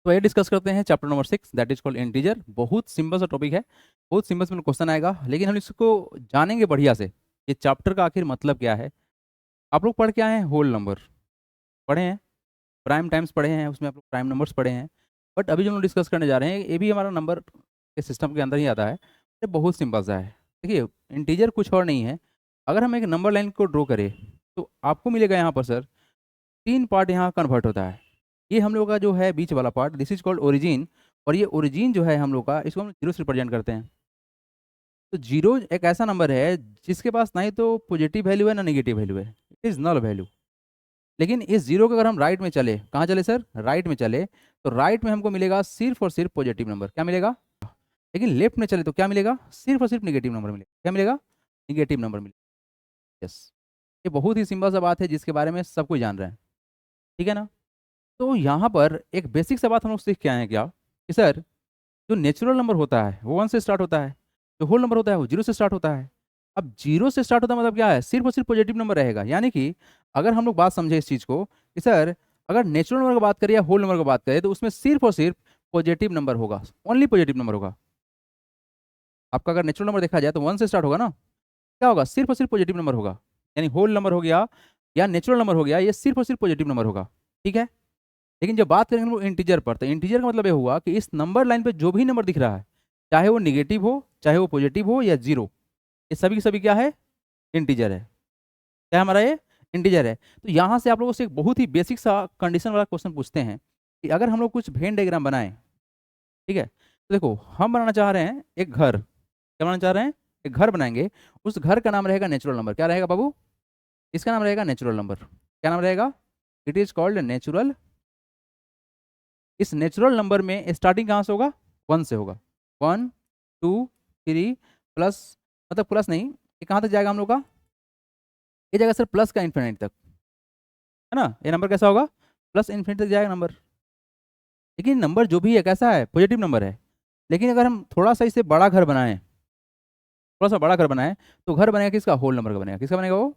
तो ये डिस्कस करते हैं chapter number 6 that is called integer. बहुत सिंपल सा टॉपिक है, बहुत सिंपल सिंपल क्वेश्चन आएगा, लेकिन हम इसको जानेंगे बढ़िया से। ये चैप्टर का आखिर मतलब क्या है। आप लोग पढ़ के आए हैं होल नंबर, पढ़े हैं, प्राइम टाइम्स पढ़े हैं, उसमें आप लोग प्राइम नंबर्स पढ़े हैं। बट अभी जो हम लोग डिस्कस करने जा रहे हैं ये भी हमारा नंबर के सिस्टम के अंदर ही आता है। ये बहुत सिंपल सा है। देखिए, इंटीजर कुछ और नहीं है। अगर हम एक नंबर लाइन को ड्रॉ करें तो आपको मिलेगा यहाँ पर सर 3 पार्ट यहाँ कन्वर्ट होता है। ये हम लोग का जो है बीच वाला part, this is called origin. और ये ओरिजिन जो है हम लोग का, इसको हम जीरो से रिप्रेजेंट करते हैं। तो जीरो एक ऐसा नंबर है जिसके पास ना ही तो पॉजिटिव वैल्यू है ना नेगेटिव वैल्यू है, इट इज़ नल वैल्यू। लेकिन इस जीरो को अगर हम राइट में चले, कहाँ चले सर, राइट में चले, तो राइट में हमको मिलेगा सिर्फ और सिर्फ पॉजिटिव नंबर। क्या मिलेगा? लेकिन लेफ्ट में चले तो क्या मिलेगा? सिर्फ और सिर्फ नेगेटिव नंबर मिलेगा। क्या मिलेगा? नेगेटिव नंबर मिलेगा। यस, ये बहुत ही सिंपल सा बात है जिसके बारे में सब कोई जान रहे हैं। ठीक है ना। तो यहाँ पर एक बेसिक सा बात हम लोग सीख के आए हैं क्या, कि सर जो नेचुरल नंबर होता है वो 1 से स्टार्ट होता है, जो होल नंबर होता है वो 0 से स्टार्ट होता है। अब 0 से स्टार्ट होता है मतलब क्या है, सिर्फ और सिर्फ पॉजिटिव नंबर रहेगा। यानी कि अगर हम लोग बात समझे इस चीज़ को कि सर अगर नेचुरल नंबर की बात करें या होल नंबर की बात करें तो उसमें सिर्फ और सिर्फ पॉजिटिव नंबर होगा, ओनली पॉजिटिव नंबर होगा। आपका अगर नेचुरल नंबर देखा जाए तो 1 से स्टार्ट होगा ना, क्या होगा, सिर्फ और सिर्फ पॉजिटिव नंबर होगा। यानी होल नंबर हो गया या नेचुरल नंबर हो गया, ये सिर्फ और सिर्फ पॉजिटिव नंबर होगा। ठीक है। लेकिन जब बात करेंगे हम लोग इंटीजर पर, तो इंटीजर का मतलब ये हुआ कि इस नंबर लाइन पे जो भी नंबर दिख रहा है, चाहे वो निगेटिव हो, चाहे वो पॉजिटिव हो या जीरो, ये सभी के सभी क्या है, इंटीजर है। क्या है हमारा ये, इंटीजर है। तो यहाँ से आप लोगों से एक बहुत ही बेसिक सा कंडीशन वाला क्वेश्चन पूछते हैं कि अगर हम लोग कुछ वेन डायग्राम बनाएं, ठीक है, तो देखो हम बनाना चाह रहे हैं एक घर। क्या बनाना चाह रहे हैं? एक घर बनाएंगे। उस घर का नाम रहेगा नेचुरल नंबर। क्या रहेगा बाबू? इसका नाम रहेगा नेचुरल नंबर। क्या नाम रहेगा? It is called natural. इस नेचुरल नंबर में स्टार्टिंग कहाँ से होगा? 1 से होगा। 1 2 3 प्लस, मतलब प्लस नहीं, ये कहाँ तक जाएगा हम लोग का, ये जाएगा सर प्लस का इन्फिनिटी तक, है ना। ये नंबर कैसा होगा? प्लस इन्फिनिटी तक जाएगा नंबर। लेकिन नंबर जो भी है कैसा है, पॉजिटिव नंबर है। लेकिन अगर हम थोड़ा सा इसे बड़ा घर बनाएं, थोड़ा सा बड़ा घर बनाएं, तो घर बनेगा किसका, होल नंबर का बनेगा। किसका बनेगा वो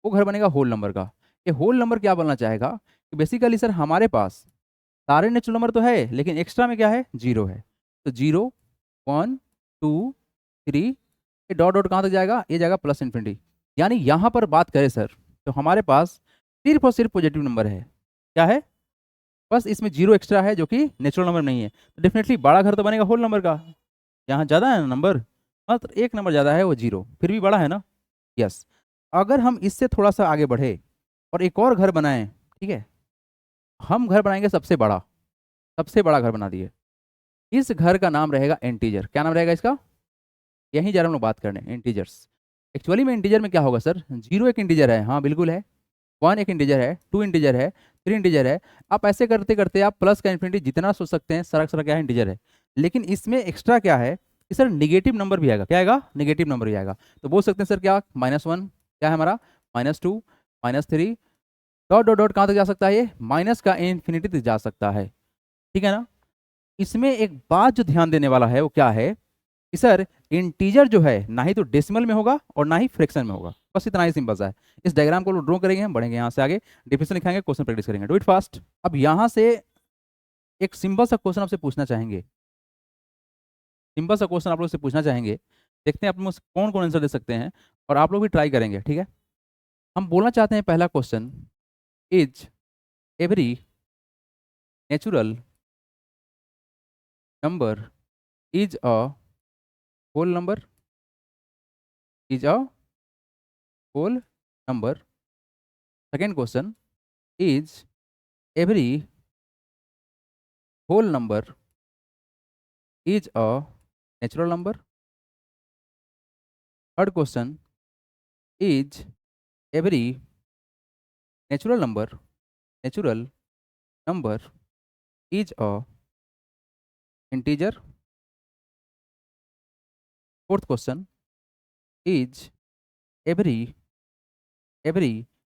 घर बनेगा होल नंबर का। ये होल नंबर क्या बोलना चाहेगा कि बेसिकली सर हमारे पास सारे नेचुरल नंबर तो है लेकिन एक्स्ट्रा में क्या है, जीरो है। तो 0 1 2 3, ये डॉट डॉट कहाँ तक जाएगा, ये जाएगा प्लस इन्फिनिटी। यानी यहाँ पर बात करें सर तो हमारे पास सिर्फ और सिर्फ पॉजिटिव नंबर है। क्या है? बस इसमें जीरो एक्स्ट्रा है जो कि नेचुरल नंबर नहीं है। तो डेफिनेटली बड़ा घर तो बनेगा होल नंबर का। यहाँ ज़्यादा है ना नंबर, मात्र एक नंबर ज़्यादा है, वो जीरो, फिर भी बड़ा है ना। यस। अगर हम इससे थोड़ा सा आगे बढ़े और एक और घर बनाएं, ठीक है, हम घर बनाएंगे सबसे बड़ा, सबसे बड़ा घर बना दिए। इस घर का नाम रहेगा इंटीजर। क्या नाम रहेगा इसका? यहीं जरा हम लोग बात करने इंटीजर्स। एक्चुअली में इंटीजर में क्या होगा सर, जीरो एक इंटीजर है, हाँ बिल्कुल है। 1 एक इंटीजर है, 2 इंटीजर है, 3 इंटीजर है। आप ऐसे करते करते आप प्लस का इन्फिनिटी जितना सोच सकते हैं, सारा सारा क्या है, इंटीजर है। लेकिन इसमें एक्स्ट्रा क्या है कि सर निगेटिव नंबर भी आएगा। क्या आएगा? निगेटिव नंबर भी आएगा। तो बोल सकते हैं सर क्या, -1, क्या है हमारा, -2, -3, डॉट डॉट डॉट कहाँ तक जा सकता है, ये माइनस का इन्फिनिटी तक जा सकता है। ठीक है ना। इसमें एक बात जो ध्यान देने वाला है वो क्या है कि सर इंटीजर जो है ना ही तो डेसिमल में होगा और ना ही फ्रैक्शन में होगा। बस इतना ही सिंपल सा है। इस डायग्राम को ड्रॉ करेंगे, हम बढ़ेंगे यहाँ से आगे, डिफिनेशन लिखाएंगे, क्वेश्चन प्रैक्टिस करेंगे। Do it fast. अब यहाँ से एक सिंपल सा क्वेश्चन आपसे पूछना चाहेंगे, सिंपल सा क्वेश्चन आप लोग से पूछना चाहेंगे। देखते हैं आप लोग कौन कौन आंसर दे सकते हैं, और आप लोग भी ट्राई करेंगे। ठीक है। हम बोलना चाहते हैं पहला question, is every natural number is a whole number, is a whole number. Second question, is every whole number is a natural number. Third question, is every natural number is a integer. Fourth question, is every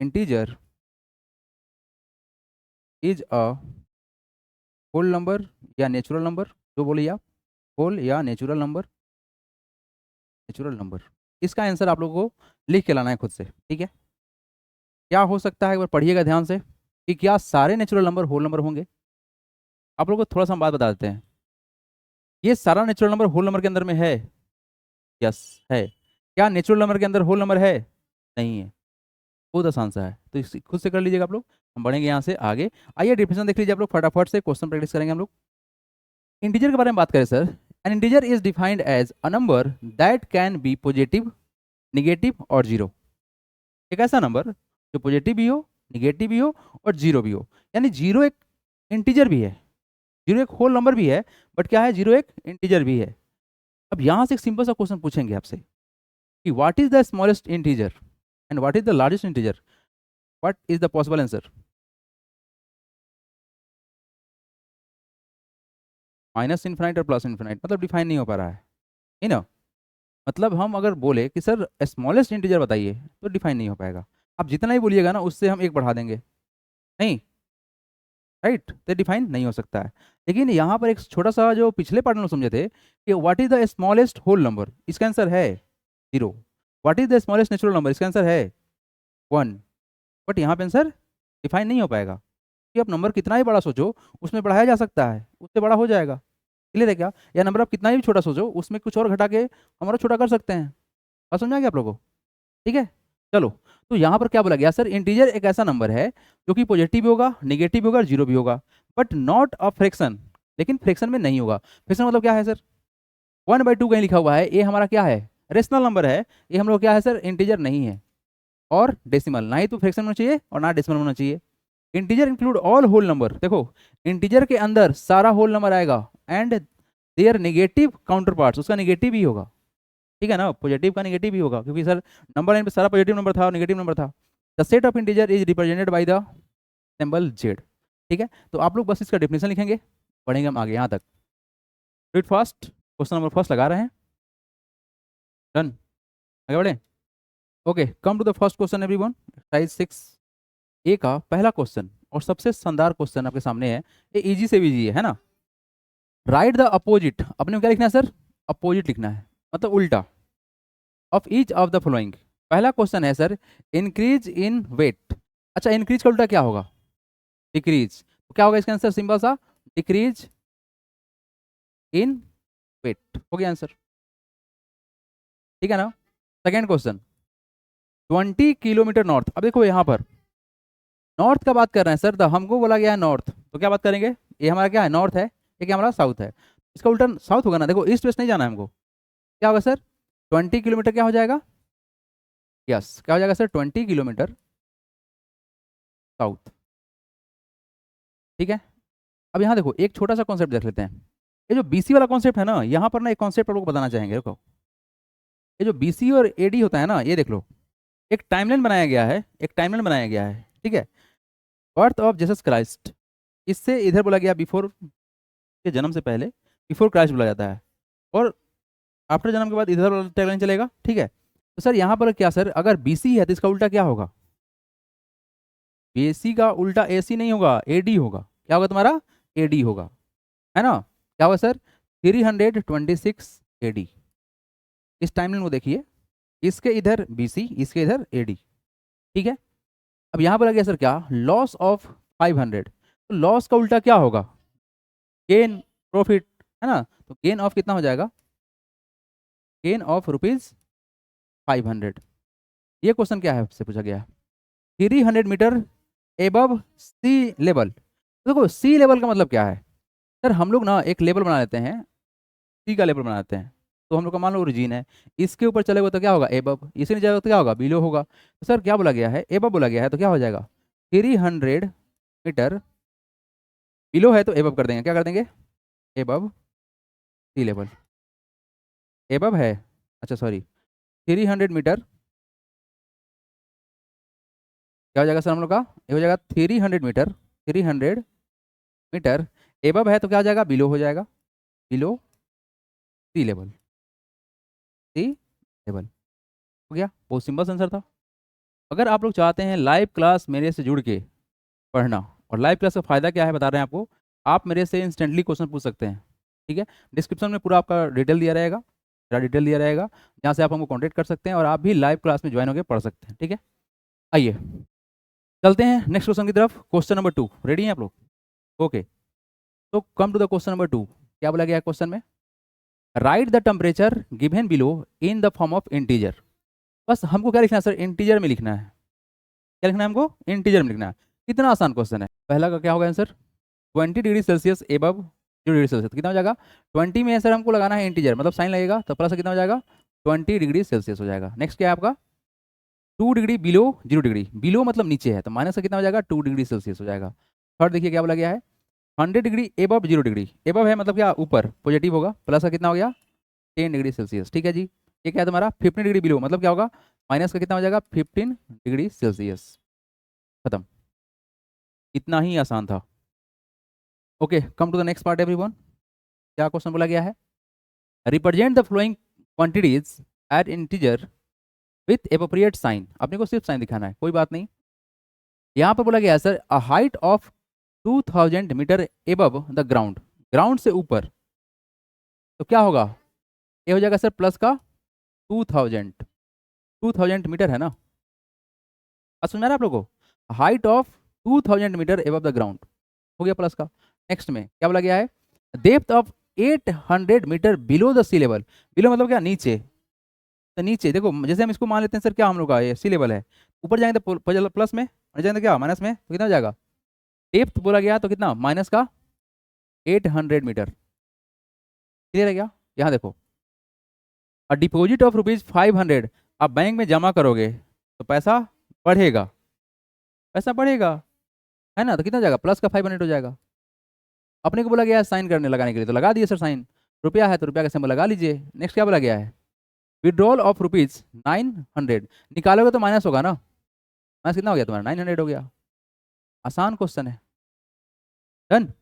integer is a whole number या natural number, जो बोलिए आप, whole या natural number, natural number. इसका answer आप लोगों को लिख के लाना है खुद से। ठीक है। क्या हो सकता है, एक बार पढ़िएगा ध्यान से कि क्या सारे नेचुरल नंबर होल नंबर होंगे। आप लोगों को थोड़ा सा हम बात बता देते हैं, ये सारा नेचुरल नंबर होल नंबर के अंदर में है? यस है। क्या नेचुरल नंबर के अंदर होल नंबर है? नहीं है। बहुत आसान सा है, तो इस खुद से कर लीजिएगा आप लोग। हम बढ़ेंगे यहाँ से आगे। आइए डिफिनेशन देख लीजिए आप लोग, फटाफट से क्वेश्चन प्रैक्टिस करेंगे हम लोग। इंटीजर के बारे में बात करें sir, an integer is defined as a number that can be positive, negative और जीरो। एक ऐसा नंबर जो पॉजिटिव भी हो, निगेटिव भी हो और जीरो भी हो। यानी जीरो एक इंटीजर भी है, जीरो एक होल नंबर भी है, बट क्या है, जीरो एक इंटीजर भी है। अब यहाँ से एक सिंपल सा क्वेश्चन पूछेंगे आपसे कि what is the smallest integer and what is the largest integer, what is the possible answer? Minus infinite और प्लस इन्फिनाइट मतलब डिफाइन नहीं हो पा रहा है ना? मतलब हम अगर बोले कि सर स्मॉलेस्ट इंटीजर बताइए तो डिफाइन नहीं हो पाएगा। आप जितना ही बोलिएगा ना उससे हम एक बढ़ा देंगे, नहीं, राइट, तो डिफाइन नहीं हो सकता है। लेकिन यहाँ पर एक छोटा सा जो पिछले पार्ट में हम समझे थे कि what is the smallest whole number, इसका आंसर है zero. What is the smallest natural number, इसका आंसर है वन। बट यहाँ पे आंसर डिफाइन नहीं हो पाएगा कि आप नंबर कितना ही बड़ा सोचो उसमें बढ़ाया जा सकता है, उससे बड़ा हो जाएगा। क्लियर है क्या? या नंबर आप कितना ही छोटा सोचो उसमें कुछ और घटा के हमारा छोटा कर सकते हैं। बात समझ आ गया आप लोगों को? ठीक है, चलो। तो यहाँ पर क्या बोला गया सर, इंटीजर एक ऐसा नंबर है जो कि पॉजिटिव भी होगा, निगेटिव भी होगा और जीरो भी होगा, बट नॉट अ फ्रैक्शन। लेकिन फ्रैक्शन में नहीं होगा। फ्रैक्शन मतलब क्या है सर, 1/2 कहीं लिखा हुआ है, ये हमारा क्या है, रेशनल नंबर है। ये हम लोग क्या है सर, इंटीजर नहीं है। और डेसिमल ना ही तो फ्रैक्शन होना चाहिए और ना डेसिमल होना चाहिए। Integer include all whole number. देखो इंटीजर के अंदर सारा होल नंबर आएगा and there negative counterparts, उसका नेगेटिव ही होगा। ठीक है ना, पॉजिटिव का नेगेटिव ही होगा क्योंकि सर नंबर लाइन पे सारा पॉजिटिव नंबर था और नेगेटिव नंबर था। The set of integer is represented by the symbol Z. ठीक है, तो आप लोग बस इसका डेफिनेशन लिखेंगे, पढ़ेंगे हम आगे यहाँ तक। Read fast, question number first लगा रहे हैं, डन, आगे बढ़े। Okay, come to the first question everyone, exercise 6 A का पहला क्वेश्चन और सबसे शानदार क्वेश्चन आपके सामने है। ये इजी से भी इजी है ना। राइट द अपोजिट, अपने क्या लिखना है सर, अपोजिट लिखना है, मतलब उल्टा, of each of the following. पहला क्वेश्चन है सर, इंक्रीज इन वेट। अच्छा, इंक्रीज का उल्टा क्या होगा, डिक्रीज। तो क्या होगा इसका आंसर, सिंपल सा डिक्रीज इन वेट हो गया आंसर। ठीक है ना। Second question, 20 kilometre north. अब देखो यहाँ पर नॉर्थ का बात कर रहे हैं सर, तो हमको बोला गया है नॉर्थ, तो क्या बात करेंगे, ये हमारा क्या है, नॉर्थ है, ये क्या हमारा साउथ है। इसका उल्टा साउथ होगा ना। देखो ईस्ट वेस्ट नहीं जाना है हमको, क्या होगा सर, 20 किलोमीटर क्या हो जाएगा, यस क्या हो जाएगा सर, 20 किलोमीटर साउथ। ठीक है, अब यहाँ देखो एक छोटा सा कॉन्सेप्ट देख लेते हैं। ये जो बीसी वाला कॉन्सेप्ट है ना, यहाँ पर ना एक कॉन्सेप्ट आप लोग को बताना चाहेंगे। देखो ये जो बीसी और एडी होता है ना, ये देख लो, एक टाइमलाइन बनाया गया है, एक टाइमलाइन बनाया गया है। ठीक है, बर्थ ऑफ जीसस क्राइस्ट, इससे इधर बोला गया बिफोर के जन्म से पहले, बिफोर क्राइस्ट बोला जाता है, और आफ्टर जन्म के बाद इधर वाला टाइमलाइन चलेगा। ठीक है, तो सर यहाँ पर क्या सर, अगर बीसी है तो इसका उल्टा क्या होगा, बीसी का उल्टा एसी नहीं होगा, एडी होगा। क्या होगा तुम्हारा, एडी होगा, है ना। क्या होगा सर, 326 एडी। इस टाइमलाइन को देखिए, इसके इधर बीसी, इसके इधर एडी। ठीक है, अब यहाँ बोला गया सर क्या, लॉस ऑफ 500। तो लॉस का उल्टा क्या होगा, गेन, प्रॉफिट, है ना। तो गेन ऑफ कितना हो जाएगा, गेन ऑफ ₹500। ये क्वेश्चन क्या है आपसे पूछा गया, 300 मीटर एबव सी लेवल। देखो सी लेवल का मतलब क्या है सर, हम लोग ना एक लेवल बना लेते हैं, सी का लेवल बना लेते हैं। तो हम लोग का मान लो ओरिजिन है, इसके ऊपर चलेगा तो क्या होगा, एबव, इसे नहीं जाएगा तो क्या होगा, बिलो होगा। तो सर क्या बोला गया है, एबव बोला गया है, तो क्या हो जाएगा, 300 मीटर बिलो है तो एबव कर देंगे, क्या कर देंगे, एबव सी लेवल, एबव है, अच्छा सॉरी, 300 मीटर, क्या हो जाएगा सर हम लोग का, ये हो जाएगा 300 मीटर, 300 मीटर एबव है तो क्या हो जाएगा, बिलो हो जाएगा, बिलो सी लेवल, सी लेवल हो गया। बहुत सिंपल आंसर था। अगर आप लोग चाहते हैं लाइव क्लास मेरे से जुड़ के पढ़ना, और लाइव क्लास का फ़ायदा क्या है बता रहे हैं आपको, आप मेरे से इंस्टेंटली क्वेश्चन पूछ सकते हैं। ठीक है, डिस्क्रिप्शन में पूरा आपका डिटेल दिया रहेगा, मेरा डिटेल दिया रहेगा, जहाँ से आप हमको कॉन्टेक्ट कर सकते हैं और आप भी लाइव क्लास में ज्वाइन होकर पढ़ सकते हैं। ठीक है, आइए चलते हैं नेक्स्ट क्वेश्चन की तरफ। क्वेश्चन नंबर 2, रेडी हैं आप लोग? ओके, तो come to the question number 2। क्या बोला गया क्वेश्चन में? Write the temperature given below in the form of integer. बस हमको क्या लिखना है सर? इंटीजर में लिखना है। क्या लिखना है हमको? इंटीजर में लिखना है। कितना आसान क्वेश्चन है। पहला का क्या होगा answer? 20 degree Celsius above 0 degree Celsius. कितना हो जाएगा? 20 में सर हमको लगाना है इंटीजर, मतलब साइन लगेगा तो प्लस कितना हो जाएगा? 20 डिग्री सेल्सियस हो जाएगा। नेक्स्ट क्या है आपका? 2 डिग्री बिलो 0 डिग्री, बिलो मतलब नीचे है तो माइनस का कितना हो जाएगा? 2 डिग्री सेल्सियस हो जाएगा। थर्ड देखिए क्या बोला गया है? 100 डिग्री एबव 0 डिग्री, एबव है मतलब क्या? ऊपर, पॉजिटिव होगा, प्लस का कितना हो गया? 10 डिग्री सेल्सियस। ठीक है जी। ये क्या है तुम्हारा? 15 डिग्री बिलो मतलब क्या होगा? माइनस का कितना हो जाएगा? 15 डिग्री सेल्सियस। खत्म। इतना ही आसान था। Okay, come to the next part everyone. क्या क्वेश्चन बोला गया है? Represent the following quantities at integer with appropriate sign. अपने को सिर्फ साइन दिखाना है, कोई बात नहीं। यहाँ पर बोला गया है sir a height of 2000 metre above the ground, ground से ऊपर। तो क्या होगा? ये हो जाएगा सर प्लस का 2000 मीटर है ना? बात समझ में आ रहा है आप लोगों को? Height of 2000 metre above the ground हो गया प्लस का। नेक्स्ट में क्या बोला गया है? Depth of 800 metre below the sea level. Below मतलब क्या? नीचे। तो नीचे देखो, जैसे हम इसको मान लेते हैं सर, क्या हम लोग का ये सी लेवल है, ऊपर जाएंगे तो प्लस में, और जाएंगे तो क्या? माइनस में। तो कितना हो जाएगा? डेप्थ बोला गया तो कितना? माइनस का 800 मीटर। क्लियर है क्या? यहाँ देखो, अ डिपॉजिट ऑफ ₹500 आप बैंक में जमा करोगे तो पैसा बढ़ेगा, पैसा बढ़ेगा, है ना? तो कितना हो जाएगा? प्लस का 500 हो जाएगा। अपने को बोला गया है साइन करने लगाने के लिए, तो लगा दिए सर साइन। रुपया है तो रुपया का सिंबल लगा लीजिए। नेक्स्ट क्या बोला गया है? विड्रॉल ऑफ ₹900 निकालोगे तो माइनस होगा ना? माइनस कितना हो गया तुम्हारा? 900 हो गया। आसान क्वेश्चन है। डन।